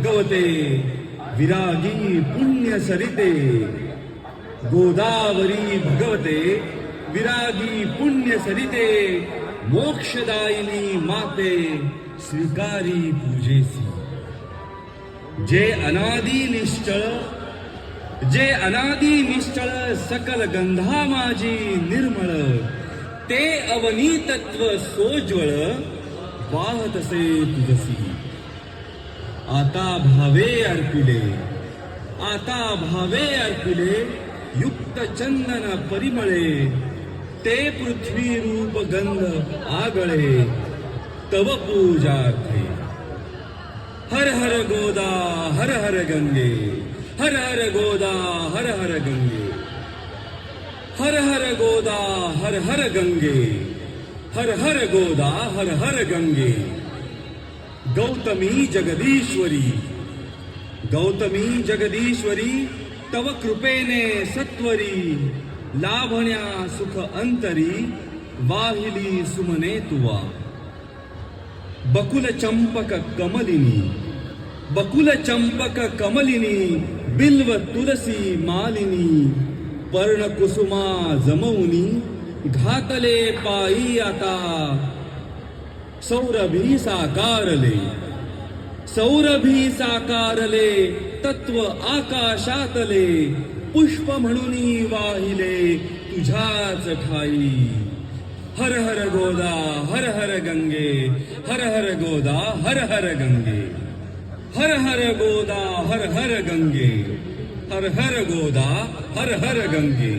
भगवते विरागी पुण्य सरिते गोदावरी भगवते विरागी पुण्य सरिते मोक्षदायिनी माते स्वीकारी पूजेसी जे अनादी निश्चळ सकल गंधा माझी निर्मळ ते अवनी तत्व सोज्वळ वाहतसे तुझसी आता भावे अर्पिले युक्त चंदन परिमळे ते पृथ्वी रूप गंध आगळे तव पूजार्थे हर हर गोदा हर हर गंगे हर हर गोदा हर हर गंगे हर हर गोदा हर हर गंगे हर हर गोदा हर हर गंगे गौतमी जगदीश्वरी तव कृपेने सत्वरी लाभण्या सुख अंतरी वाहिली सुमने तुवा बकुल चंपक कमलिनी बिल्व तुलसी मालिनी पर्ण कुसुमा जमवनी घातले पायी आता सौरभी साकारले तत्व आकाशातले पुष्प म्हणून वाहिले तुझ्याच ठाई हर हर गोदा हर हर गंगे हर हर गोदा हर हर गंगे हर हर गोदा हर हर गंगे हर हर गोदा हर हर गंगे